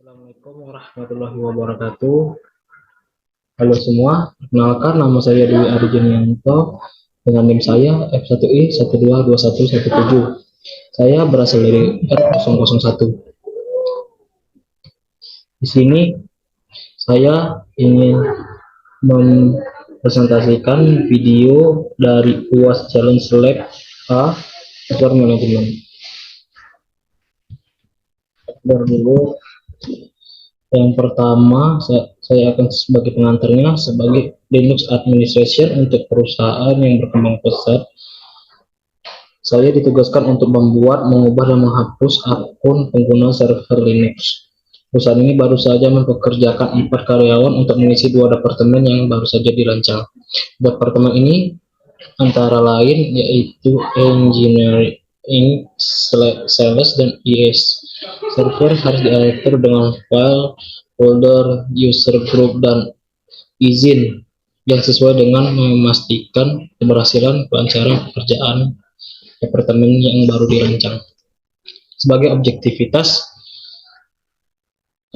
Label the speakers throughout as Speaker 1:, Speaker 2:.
Speaker 1: Assalamualaikum warahmatullahi wabarakatuh. Halo semua, perkenalkan nama saya Dwi Arjunianto dengan NIM saya F1I122117. Saya berasal dari R001. Di sini saya ingin mempresentasikan video dari UAS Challenge Lab A Software Management. Dulu yang pertama, saya akan sebagai pengantarnya sebagai Linux Administration untuk perusahaan yang berkembang pesat. Saya ditugaskan untuk membuat, mengubah, dan menghapus akun pengguna server Linux. Perusahaan ini baru saja mempekerjakan 4 karyawan untuk mengisi 2 departemen yang baru saja dirancang. Departemen ini antara lain yaitu Engineering, Sales, dan IS. Server harus diatur dengan file, folder, user group, dan izin yang sesuai dengan memastikan keberhasilan kelancaran pekerjaan departemen yang baru dirancang. Sebagai objektivitas,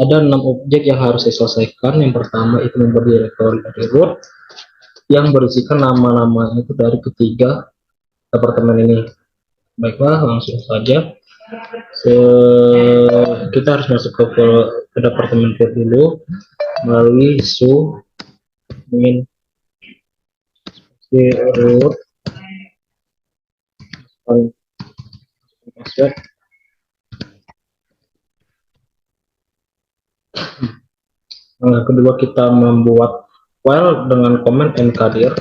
Speaker 1: ada 6 objek yang harus diselesaikan. Yang pertama itu membuat directory dari root yang berisikan nama-nama itu dari ketiga departemen ini. Baiklah, langsung saja. Kita harus masuk ke departemen root dulu melalui su min root password. Nah, kedua kita membuat file dengan command mkdir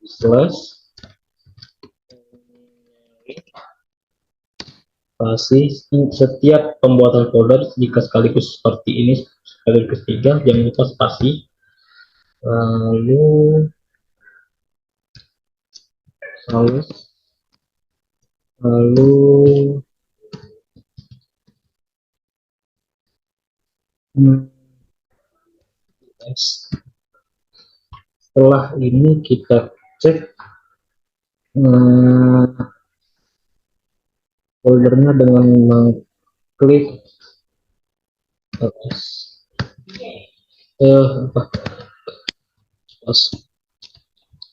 Speaker 1: slash setiap pembuatan folder jika sekaligus seperti ini sekaligus 3, jangan lupa spasi, lalu setelah ini kita cek foldernya dengan mengklik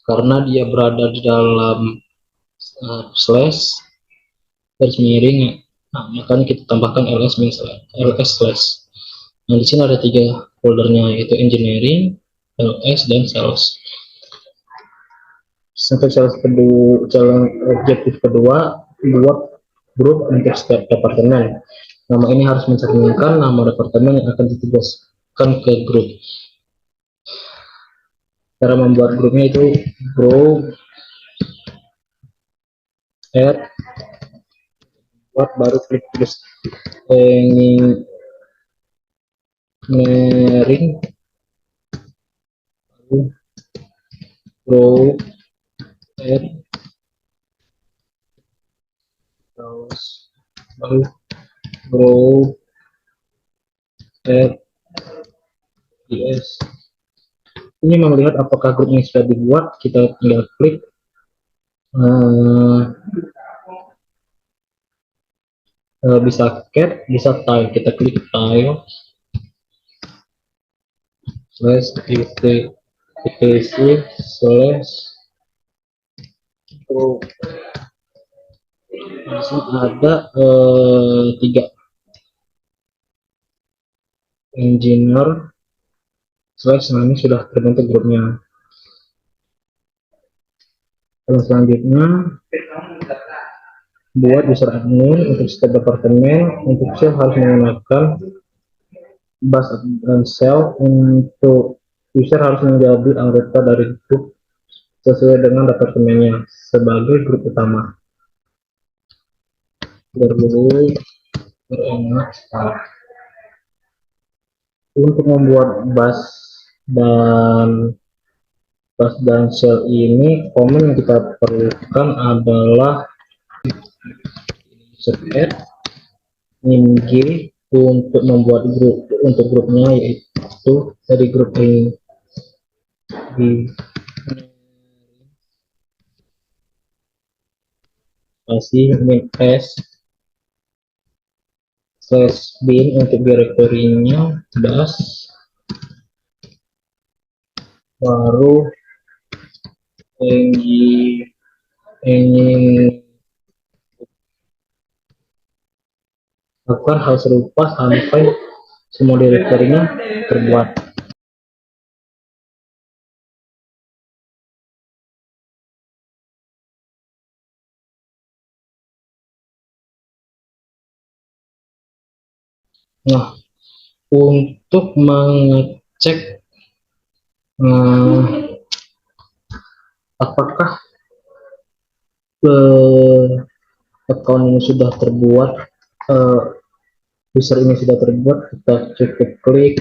Speaker 1: karena dia berada di dalam slash garis miring. Nah, makanya kita tambahkan ls slash. Nah, di sini ada 3 foldernya, yaitu engineering, ls, dan sales. Sampai sales kedua, objektif kedua, buat grup untuk setiap departemen. Nama ini harus mencerminkan nama departemen yang akan ditugaskan ke grup. Cara membuat grupnya itu group add, buat baru klik terus engineering, group add, lalu group add is. Ini mau melihat apakah grup ini sudah dibuat, kita tinggal klik bisa cat, bisa tile, kita klik tile slash etc slash group. Langsung ada 3 engineer slash, nah ini sudah terbentuk grupnya. Lalu selanjutnya buat user admin untuk setiap departemen. Untuk shell harus menggunakan bus dan shell. Untuk user harus menjadi anggota dari grup sesuai dengan departemennya sebagai grup utama. Berburu berenak. Untuk membuat bus dan shell ini, komen yang kita perlukan adalah set min g untuk membuat grup. Untuk grupnya yaitu dari grup ini kasih min s slash bin untuk direktorinya das, baru ingin lakukan hal serupa sampai semua direktorinya terbuat. Nah, untuk mengecek apakah eh, account ini sudah terbuat, eh, user ini sudah terbuat, kita cukup klik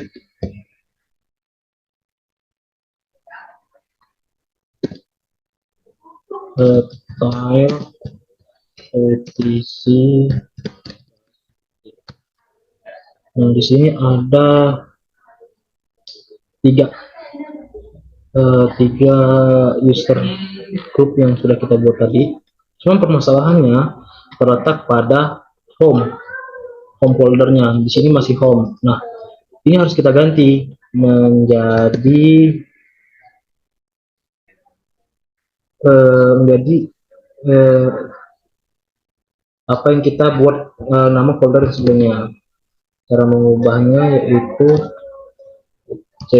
Speaker 1: file etc. Nah, di sini ada tiga tiga user group yang sudah kita buat tadi. Cuma permasalahannya terletak pada home foldernya. Di sini masih home. Nah, ini harus kita ganti menjadi eh, apa yang kita buat nama folder sebelumnya. Cara mengubahnya yaitu c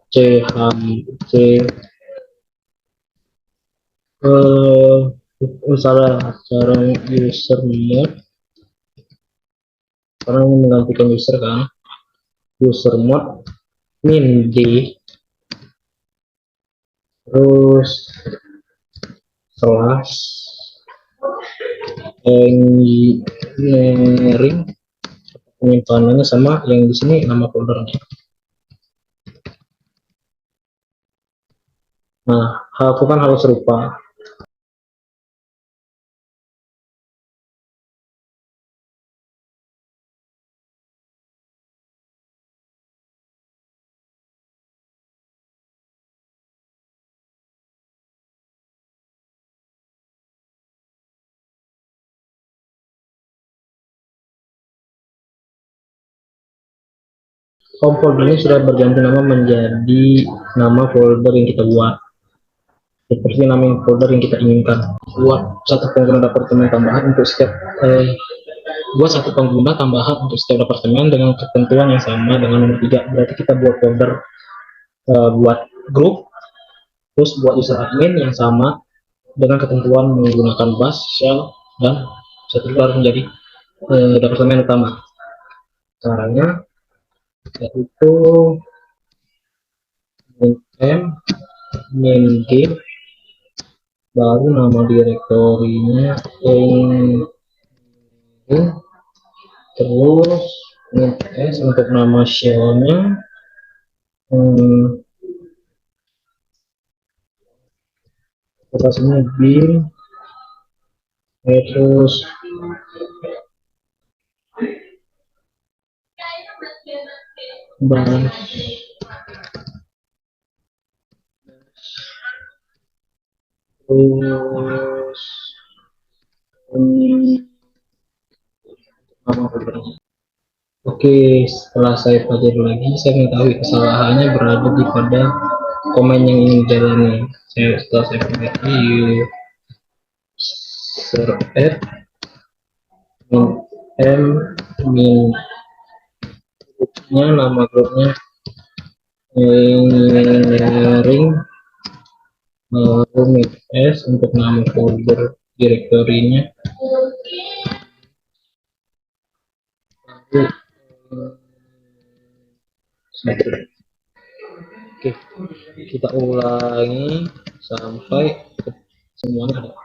Speaker 1: c ham c salah cara user mode, karena ini menggantikan user kan, user mode min d, terus slash engineering penyimpanannya sama yang di sini nama foldernya. Nah, lakukan hal serupa. Home folder ini sudah berganti nama menjadi nama folder yang kita buat, seperti nama folder yang kita inginkan. Buat satu pengguna departemen tambahan untuk setiap buat satu pengguna tambahan untuk setiap departemen dengan ketentuan yang sama dengan nomor 3. Berarti kita buat folder buat grup, terus buat user admin yang sama dengan ketentuan menggunakan bash, shell, dan setelah menjadi departemen utama. Caranya yaitu min m min g, baru nama direktorinya ini, terus min s untuk nama shellnya, lokasinya bin, terus bash, terus nama foldernya. Oke, setelah saya pelajari lagi, saya mengetahui kesalahannya berada di pada komen yang ingin dijalani. Setelah saya pelajari, user add min m min grupnya, nama grupnya engineering, min s untuk nama folder direktorinya, oke, kita ulangi sampai semuanya ada.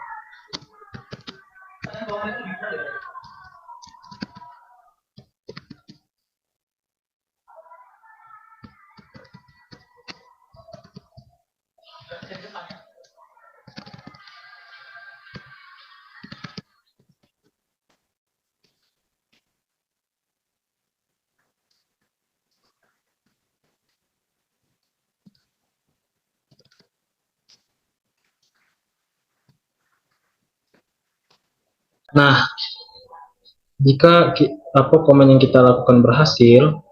Speaker 1: Nah, jika apa komen yang kita lakukan berhasil,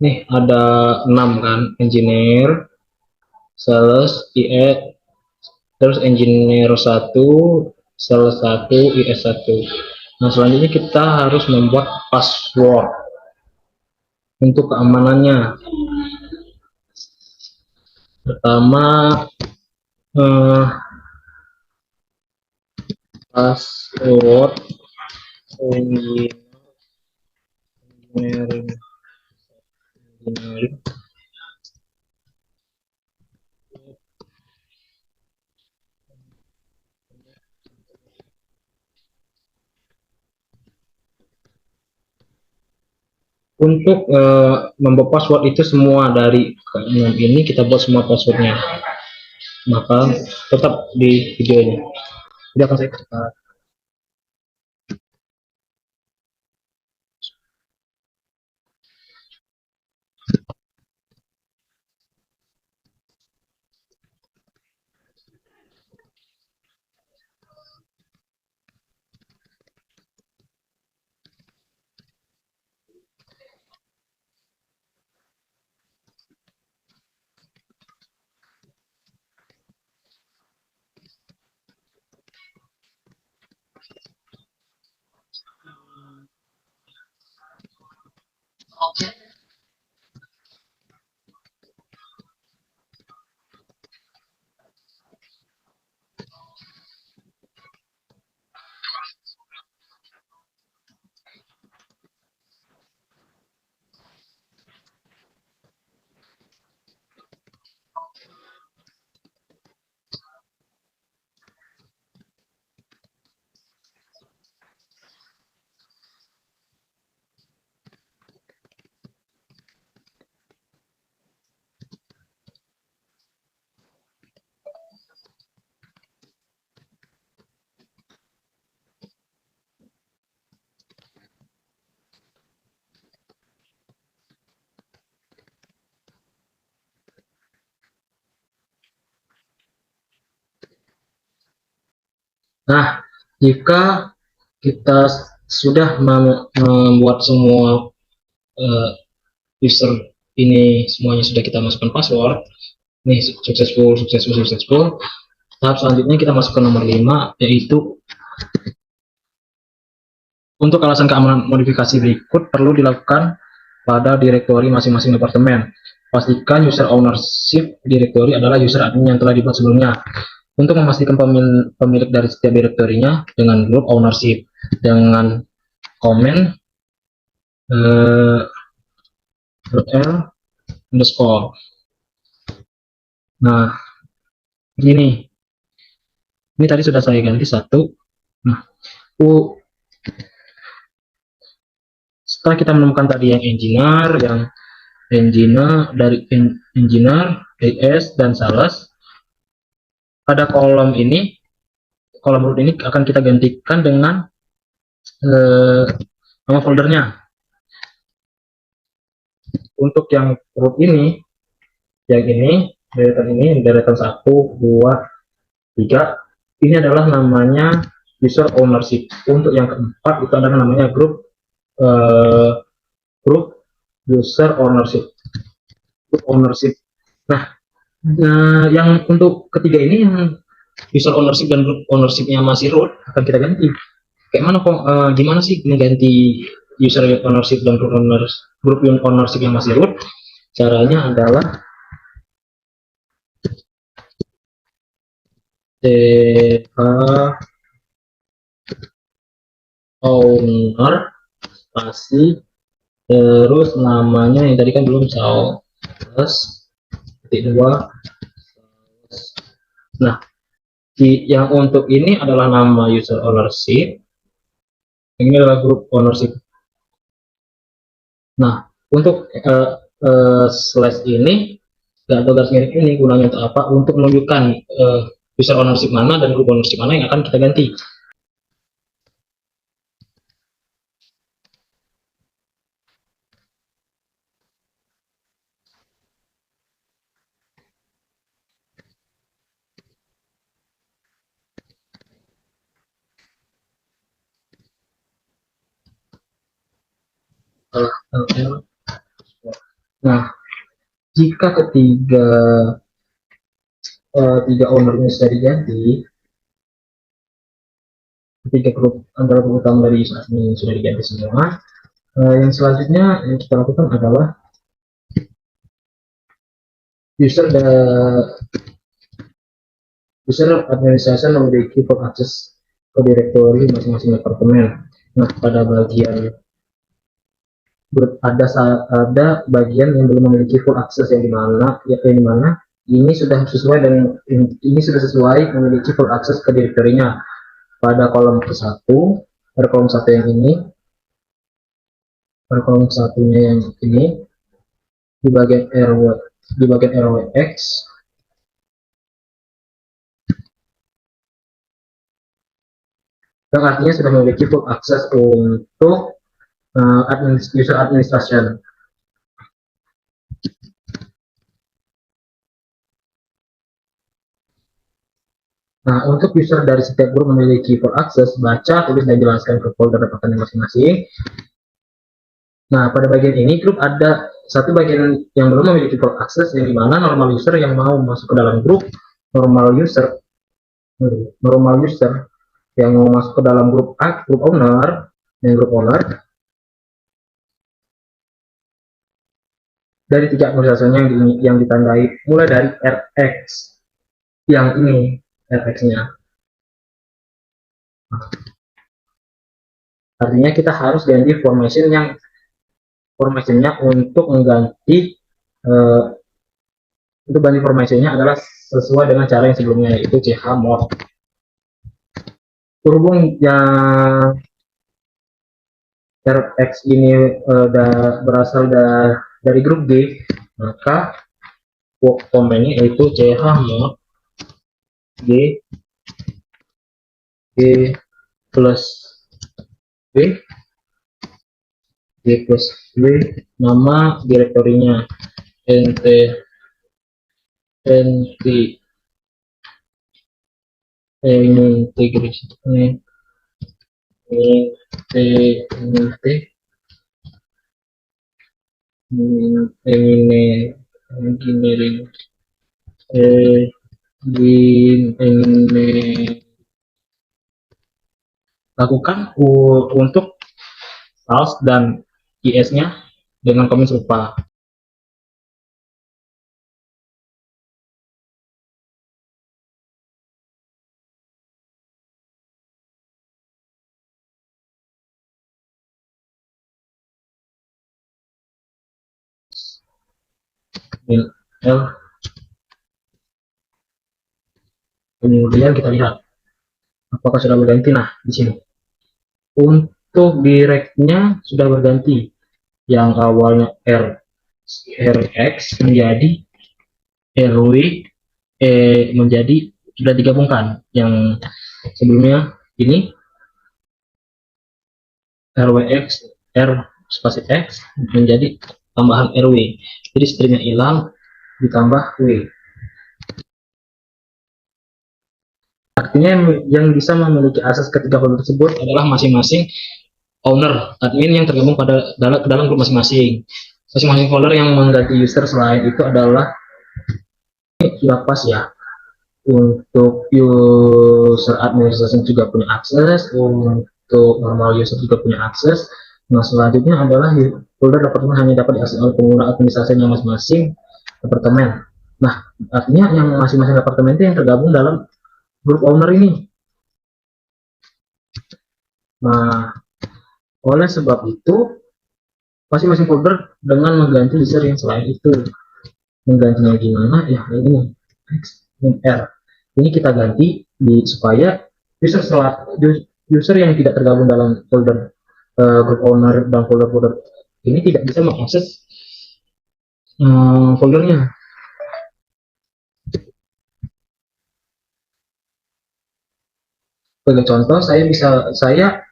Speaker 1: nih ada 6 kan, engineer, sales, IE, terus engineer 1, sales 1, IS 1. Nah, selanjutnya kita harus membuat password untuk keamanannya. Pertama, eh, password engineering, engineering. Untuk membuat password itu semua dari keenam ini kita buat semua passwordnya, maka tetap di videonya. Jadi akan saya cepat. Nah, jika kita sudah membuat semua user ini semuanya sudah kita masukkan password, nih successful. Tahap selanjutnya kita masuk ke nomor 5, yaitu untuk alasan keamanan modifikasi berikut perlu dilakukan pada direktori masing-masing departemen. Pastikan user ownership direktori adalah user admin yang telah dibuat sebelumnya. Untuk memastikan pemilik dari setiap direktorinya dengan group ownership, dengan komen L underscore. Nah, ini tadi sudah saya ganti satu. Nah, setelah kita menemukan tadi yang engineer dari engineer, AS dan sales, pada kolom root ini akan kita gantikan dengan nama foldernya. Untuk yang root ini, deretan 1, 2, 3, ini adalah namanya user ownership. Untuk yang keempat itu adalah namanya group user ownership. Nah, yang untuk ketiga ini yang user ownership dan group ownershipnya masih root akan kita ganti. Kayak mana kok? Gimana sih mengganti user ownership dan group ownership yang masih root? Caranya adalah owner spasi terus namanya yang tadi kan belum sales titik 2. Nah, yang untuk ini adalah nama user ownership, ini adalah group ownership. Nah, untuk slash ini atau garis miring ini gunanya untuk apa? Untuk menunjukkan user ownership mana dan group ownership mana yang akan kita ganti. LL. Nah, jika tiga ownernya sudah diganti, ketiga grup antara grup utama dari user admin sudah diganti semua, yang selanjutnya yang kita lakukan adalah user administration memiliki full access ke directory masing-masing departemen. Nah, pada bagian ada bagian yang belum memiliki full access yang dimana ini sudah sesuai dengan ini sudah sesuai memiliki full access ke direktorinya. Pada kolom ke-1, pada kolom satu yang ini, pada kolom satunya yang ini, di bagian RWX, yang artinya sudah memiliki full access untuk user administration. Nah, untuk user dari setiap grup memiliki full access, baca, tulis, dan jelaskan ke folder departemen masing-masing. Nah, pada bagian ini grup ada satu bagian yang belum memiliki full access, yang dimana normal user yang mau masuk ke dalam grup, normal user yang mau masuk ke dalam grup owner, dari tiga administrasinya yang ditandai mulai dari RX yang ini RX-nya. Artinya kita harus ganti formation-nya untuk mengganti untuk ganti formation-nya adalah sesuai dengan cara yang sebelumnya, yaitu chmod. Berhubung yang RX ini berasal dari grup G, maka komennya yaitu chmod G plus B, nama direktorinya nt lakukan untuk false dan is-nya dengan komen serupa. Kemudian kita lihat apakah sudah berganti. Nah, di sini untuk directnya sudah berganti, yang awalnya RX menjadi RW, menjadi sudah digabungkan. Yang sebelumnya ini RWX R spasi X menjadi tambahan RW, jadi stringnya hilang ditambah W. Artinya yang bisa memiliki akses ketiga folder tersebut adalah masing-masing owner admin yang tergabung dalam grup masing-masing. Masing-masing folder yang mengganti user selain itu adalah sudah pas ya. Untuk user administration juga punya akses, untuk normal user juga punya akses. Nah, selanjutnya adalah folder departemen hanya dapat diakses oleh pengguna administrasinya masing-masing departemen. Nah, artinya yang masing-masing departemen itu yang tergabung dalam grup owner ini. Nah, oleh sebab itu masing-masing folder dengan mengganti user yang selain itu. Menggantinya gimana? Ya, ini R. Ini kita ganti supaya user yang tidak tergabung dalam folder group owner dan folder-folder ini tidak bisa mengakses foldernya. Sebagai contoh, saya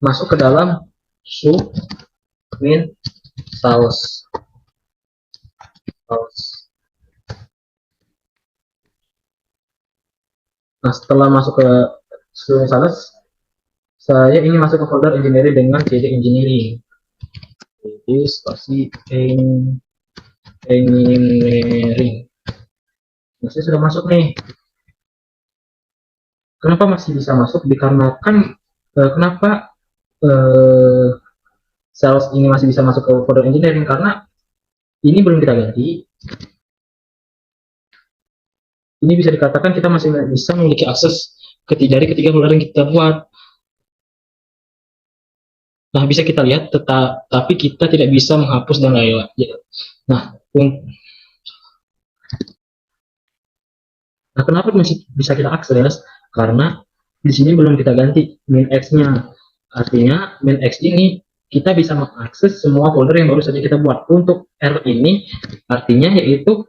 Speaker 1: masuk ke dalam submin source. Nah, setelah masuk ke submin source, saya ingin masuk ke folder engineering dengan cd engineering. Jadi spasi engineering. Nah, saya sudah masuk nih. Kenapa masih bisa masuk? Dikarenakan kenapa eh, sales ini masih bisa masuk ke folder engineering, karena ini belum kita ganti. Ini bisa dikatakan kita masih bisa memiliki akses dari ketiga folder yang kita buat. Nah, bisa kita lihat, tapi kita tidak bisa menghapus dan lain-lain. Nah, kenapa masih bisa kita akses? Karena di sini belum kita ganti min X-nya. Artinya min X ini kita bisa mengakses semua folder yang baru saja kita buat. Untuk R ini artinya yaitu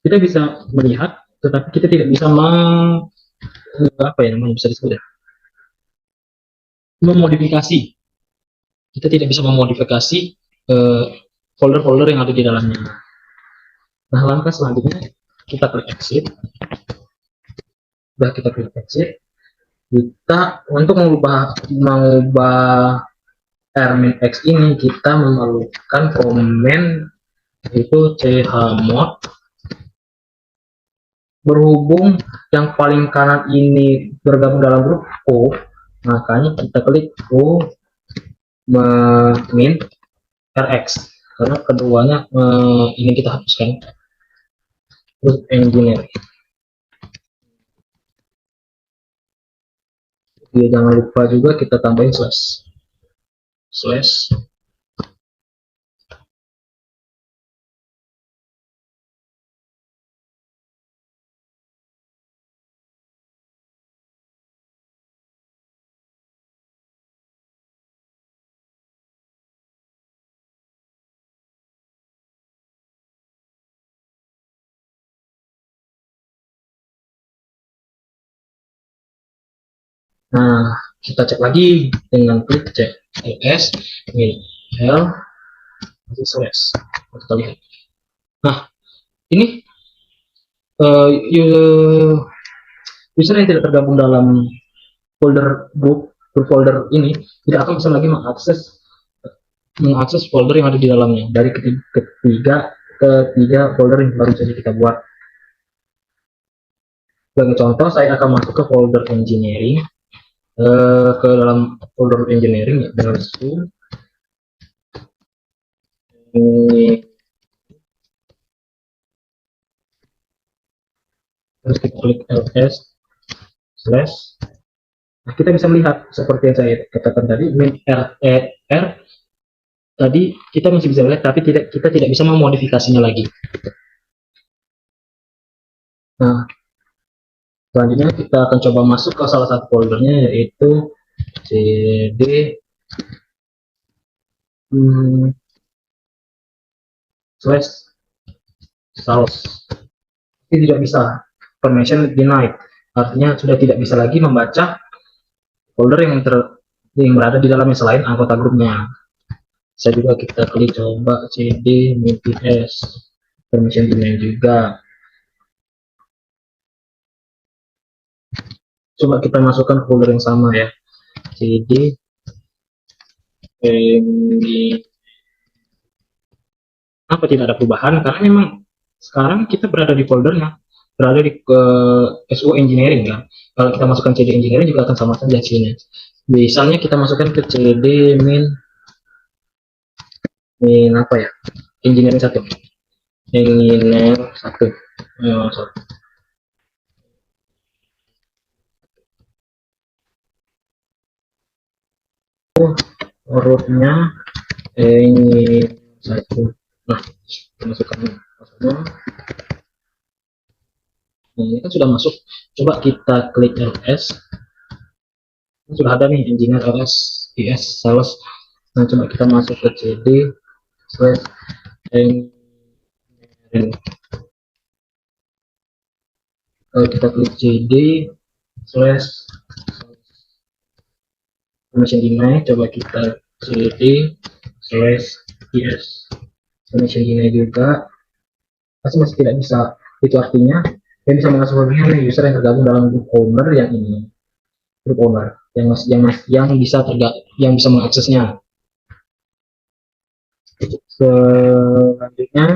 Speaker 1: kita bisa melihat, tetapi kita tidak bisa apa ya namanya, bisa disebut ya, memodifikasi. Kita tidak bisa memodifikasi folder-folder yang ada di dalamnya. Nah, langkah selanjutnya kita klik exit. Sudah kita klik exit, kita untuk mengubah min X ini, kita memerlukan komen itu chmod. Berhubung yang paling kanan ini bergabung dalam grup O, makanya kita klik O min RX, karena keduanya ini kita hapuskan. Terus engineer, ya, jangan lupa juga kita tambahin slash. Nah, kita cek lagi dengan klik cek ls min l slash. Kita lihat. Nah, ini user yang tidak tergabung dalam folder group folder ini tidak akan bisa lagi mengakses folder yang ada di dalamnya dari ketiga folder yang baru saja kita buat. Sebagai contoh, saya akan masuk ke folder engineering, ke dalam folder engineering ya, dengan ini, terus kita klik ls slash. Nah, kita bisa melihat seperti yang saya katakan tadi, min r tadi kita masih bisa lihat, tapi kita tidak bisa memodifikasinya lagi. Nah, selanjutnya kita akan coba masuk ke salah satu foldernya, yaitu cd slash sales. Ini tidak bisa, permission denied, artinya sudah tidak bisa lagi membaca folder yang berada di dalamnya selain anggota grupnya. Bisa juga kita klik coba cd ps, permission denied juga. Coba kita masukkan ke folder yang sama ya, cd apa tidak ada perubahan, karena memang sekarang kita berada di foldernya, berada di SU engineering kan. Kalau kita masukkan cd engineering juga akan sama saja sini. Misalnya kita masukkan ke cd min apa ya, engineering 1, engineer 1, rootnya ini 1. Nah, kita masukkan passwordnya. Nah, ini kan sudah masuk. Coba kita klik ls. Sudah ada nih engineer ls is sales. Nah, coba kita masuk ke cd slash engineering. Kita klik cd slash permission denied. Coba kita cd slash is permission denied juga, masih tidak bisa. Itu artinya yang bisa mengakses foldernya user yang tergabung dalam grup owner yang ini, grup owner yang bisa mengaksesnya. Selanjutnya,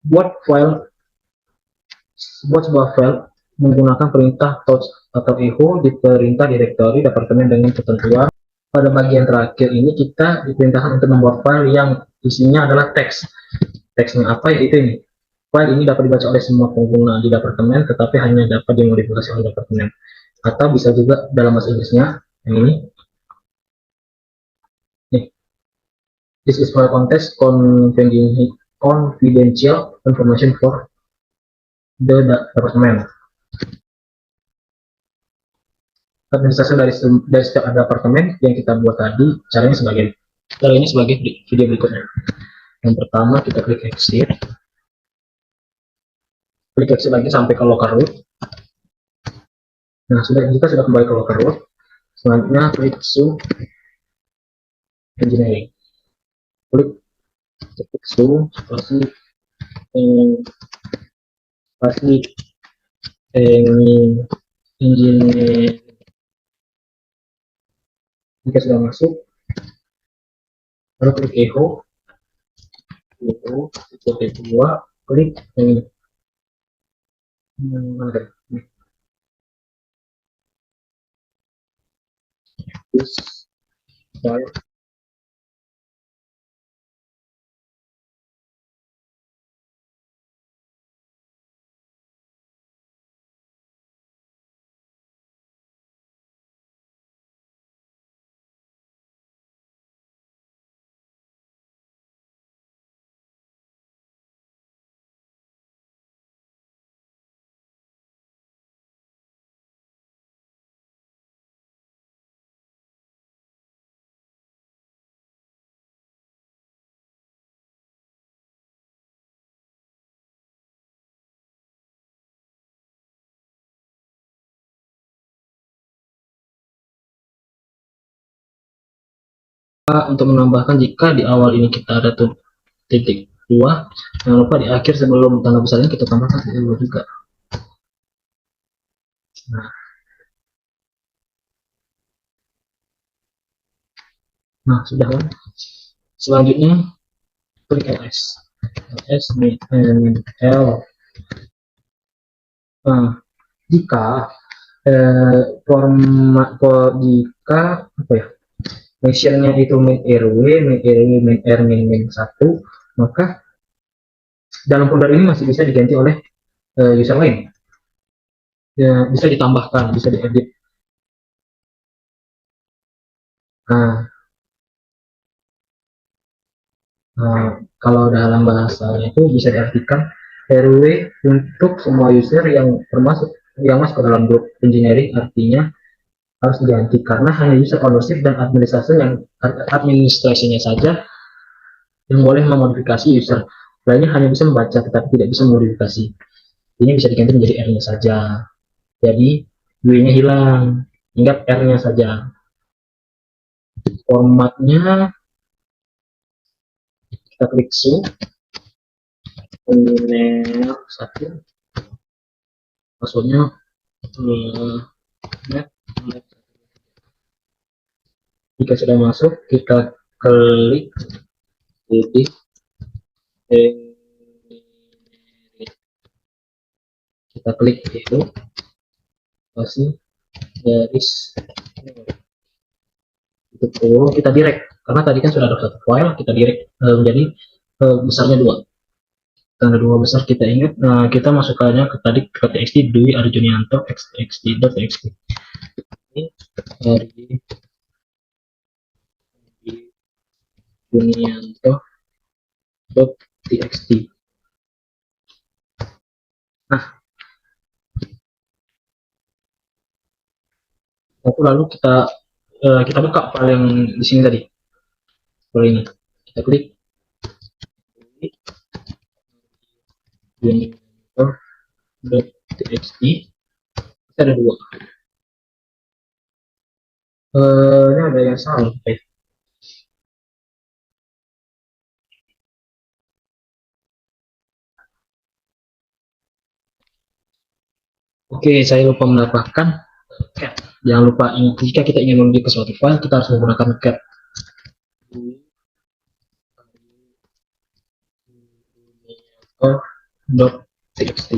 Speaker 1: buat file buat sebuah file menggunakan perintah touch atau echo di perintah direktori departemen dengan ketentuan. Pada bagian terakhir ini kita diperintahkan untuk membuat file yang isinya adalah teks. Teksnya apa? Yaitu ini. File ini dapat dibaca oleh semua pengguna di departemen, tetapi hanya dapat dimodifikasi oleh departemen. Atau bisa juga dalam bahasa Inggrisnya, yang ini. Nih, this is file context confidential information for the department. Administrasi dari setiap departemen yang kita buat tadi, caranya sebagai video berikutnya. Yang pertama kita klik exit lagi sampai ke local root. Nah, kita sudah kembali ke local root. Selanjutnya klik zoom engineering, klik zoom spasi engineering. Jika sudah masuk, baru klik echo, tipe 2, klik yang ini. This file untuk menambahkan jika di awal ini kita ada tuh titik 2, jangan lupa di akhir sebelum tanda besarnya kita tambahkan titik 2 juga. Nah, sudah kan? Selanjutnya klik ls L. Nah, jika jika apa ya, mentionnya itu main rw, main r, main 1, maka dalam folder ini masih bisa diganti oleh user lain. Ya, bisa ditambahkan, bisa diedit. Nah, kalau dalam bahasanya itu bisa diartikan RW untuk semua user yang masuk ke dalam grup engineering, artinya harus diganti karena hanya user ownership dan administrasinya saja yang boleh memodifikasi user. Lainnya hanya bisa membaca tetapi tidak bisa memodifikasi. Ini bisa diganti menjadi R-nya saja. Jadi W-nya hilang, ingat R-nya saja. Formatnya kita klik zoom, email 1, passwordnya jika sudah masuk kita klik edit, kita klik itu kasih garis itu kita direct karena tadi kan sudah ada satu file, kita direct menjadi besarnya 2. Tanda 2 besar kita ingat. Nah, kita masukkannya ke tadi ke txt Dwi Arjunianto txt.txt. Ini dari Arjunianto.txt. Nah, lalu kita buka file yang di sini tadi. File ini kita klik Arjunianto.txt. Kita ada 2. Ini ada yang salah. Oke, saya lupa menambahkan cat. Jangan lupa jika kita ingin menuju ke suatu file, kita harus menggunakan cat. .txt.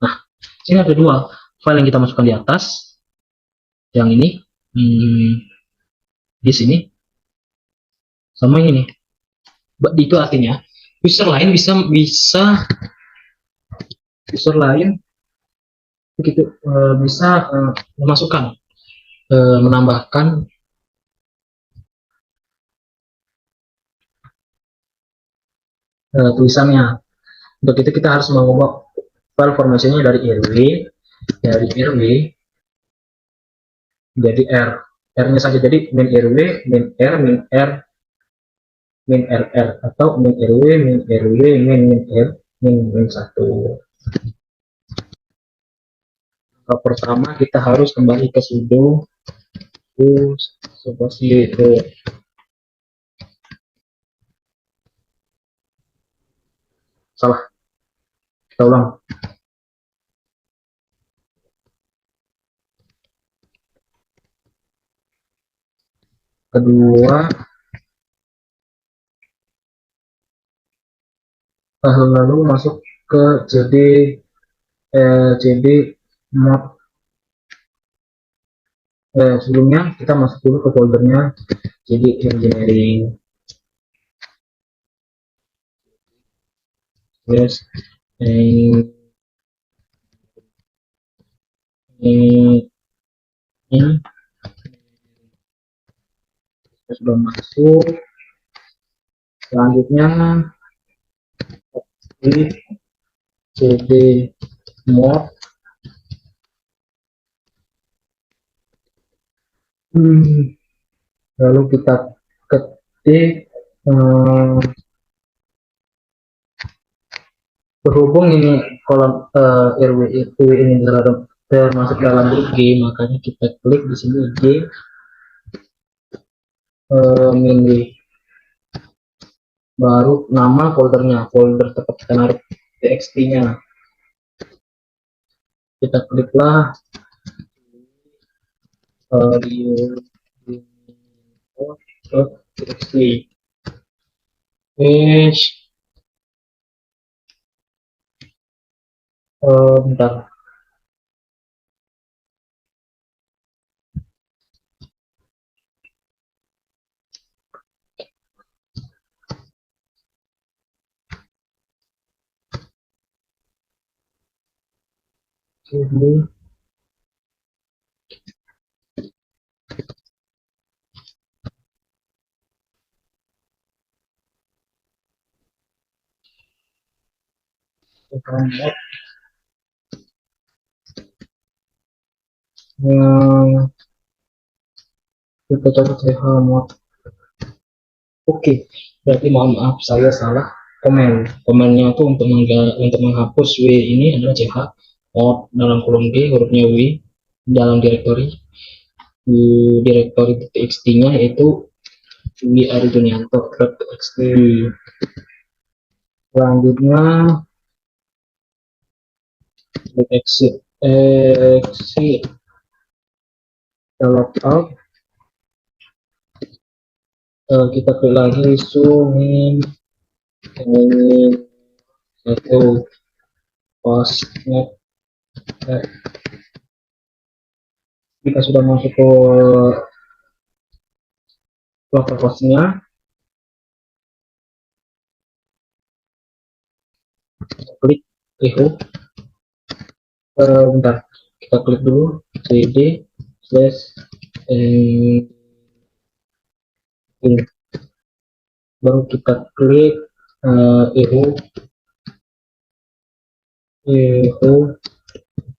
Speaker 1: Nah, sini ada dua file yang kita masukkan di atas. Yang ini di sini sama ini. Itu artinya user lain user lain begitu bisa memasukkan menambahkan tulisannya. Untuk itu kita harus mengubah file formasinya dari RW jadi R-nya saja, jadi min RW, min R, min R, min RR, atau min RW, min RW, min R, min 1. Pertama kita harus kembali ke sudo sudo salah, kita ulang. Kedua, lalu masuk ke cd mod. Sebelumnya kita masuk dulu ke foldernya cd engineering. Yes, ini sudah masuk. Selanjutnya klik cd mod. Lalu kita ketik berhubung ini kolom RW itu ini termasuk dalam grup G, makanya kita klik di sini G min G, baru nama foldernya, folder tempat kita naruh txt nya, kita kliklah txt. Bentar, ini kita coba ch mod. Oke, berarti mohon maaf saya salah komennya itu untuk menghapus w ini adalah ch mod dalam kolom G, hurufnya w dalam direktori txt nya yaitu wiarjunianto.txt. Selanjutnya exit kita log out, kita klik lagi min satu postnet. Kita sudah masuk ke localhost-nya, kita klik echo. Bentar, kita klik dulu cd slash baru kita klik echo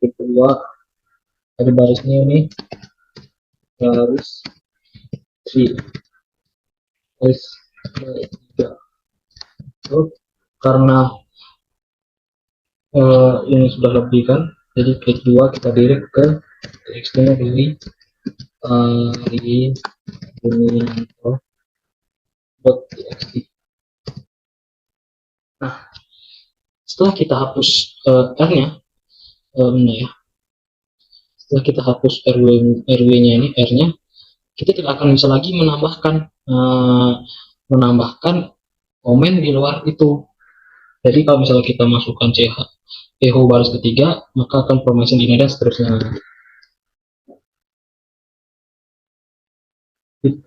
Speaker 1: kedua, ada barisnya ini, baris 3 baris 3. Karena ini sudah lebih kan, jadi klik 2, kita direct ke txt nya dari .txt. Nah, setelah kita hapus r-nya, setelah kita hapus rw-nya ini, r-nya, kita tidak akan bisa lagi menambahkan komen di luar itu. Jadi kalau misalnya kita masukkan ch echo baris ketiga, maka akan formation ini dan seterusnya.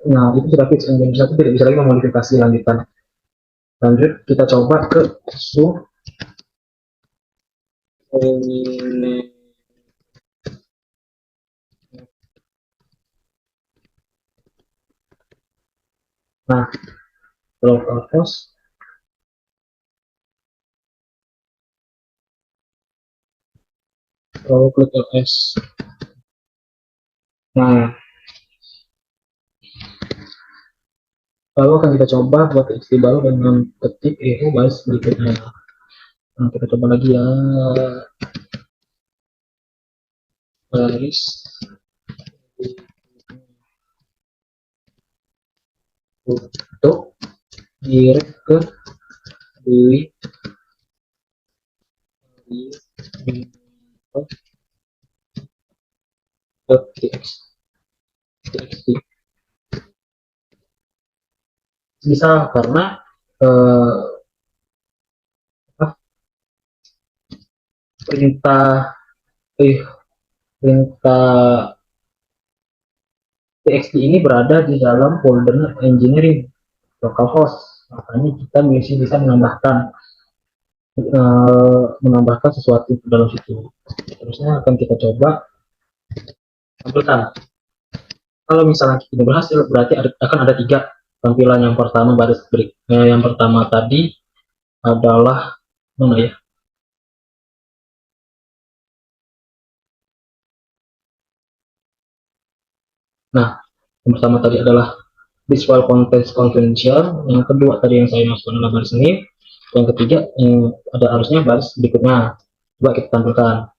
Speaker 1: Nah, itu sudah fix, engine satu tidak bisa lagi memodifikasi lanjutan. Lanjut, kita coba ke su nah, local host, lalu klik ls. Nah, lalu akan kita coba buat txt baru dengan ketik echo baris berikutnya. Nah, kita coba lagi ya, baris untuk direct ke di txt. Bisa karena eh, perintah perintah txt ini berada di dalam folder engineering localhost, makanya kita bisa menambahkan sesuatu ke dalam situ. Terusnya akan kita coba tampilkan. Kalau misalnya ini berhasil, berarti akan ada 3 tampilan. Yang pertama baris break. Yang pertama tadi adalah mana ya? Nah, yang pertama tadi adalah visual content confidential. Yang kedua tadi yang saya masukkan adalah baris ini. Yang ketiga ada harusnya baris berikutnya. Coba kita tampilkan.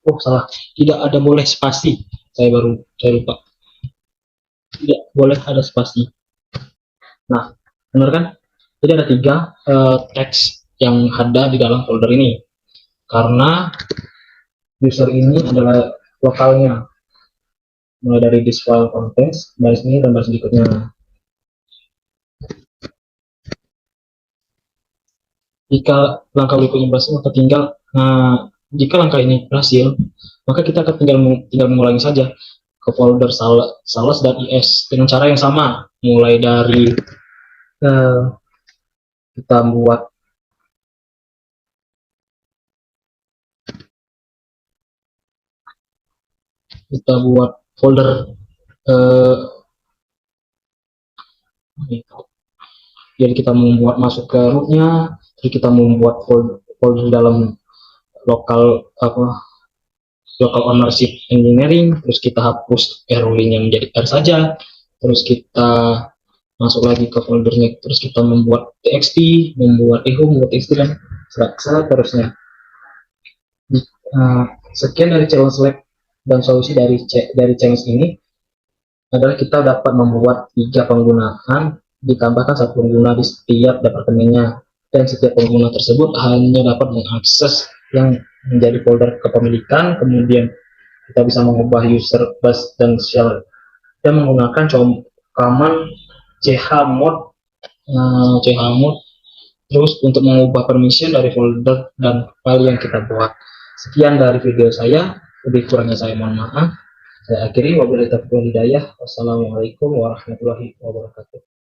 Speaker 1: Oh salah, tidak ada boleh spasi. Saya lupa. Tidak boleh ada spasi. Nah, benar kan? Jadi ada 3 teks yang ada di dalam folder ini. Karena user ini adalah lokalnya, mulai dari this file contents, baris ini dan baris berikutnya. Jika langkah berikutnya berhasil, maka jika langkah ini berhasil, maka kita akan tinggal mengulangi saja ke folder sales dan is dengan cara yang sama, mulai dari kita buat folder jadi kita membuat masuk ke rootnya, jadi kita membuat folder dalam lokal local ownership engineering, terus kita hapus rolling yang menjadi R saja, terus kita masuk lagi ke foldernya, terus kita membuat txt, membuat echo, membuat txt dan seterusnya. Sekian dari challenge lab dan solusi dari challenge ini adalah kita dapat membuat 3 penggunaan ditambahkan 1 pengguna di setiap departemennya, dan setiap pengguna tersebut hanya dapat mengakses yang menjadi folder kepemilikan. Kemudian kita bisa mengubah user bus dan shell dan menggunakan command chmod terus untuk mengubah permission dari folder dan file yang kita buat. Sekian dari video saya, lebih kurangnya saya mohon maaf. Saya akhiri, wabillahi taufiq wal hidayah. Wassalamualaikum warahmatullahi wabarakatuh.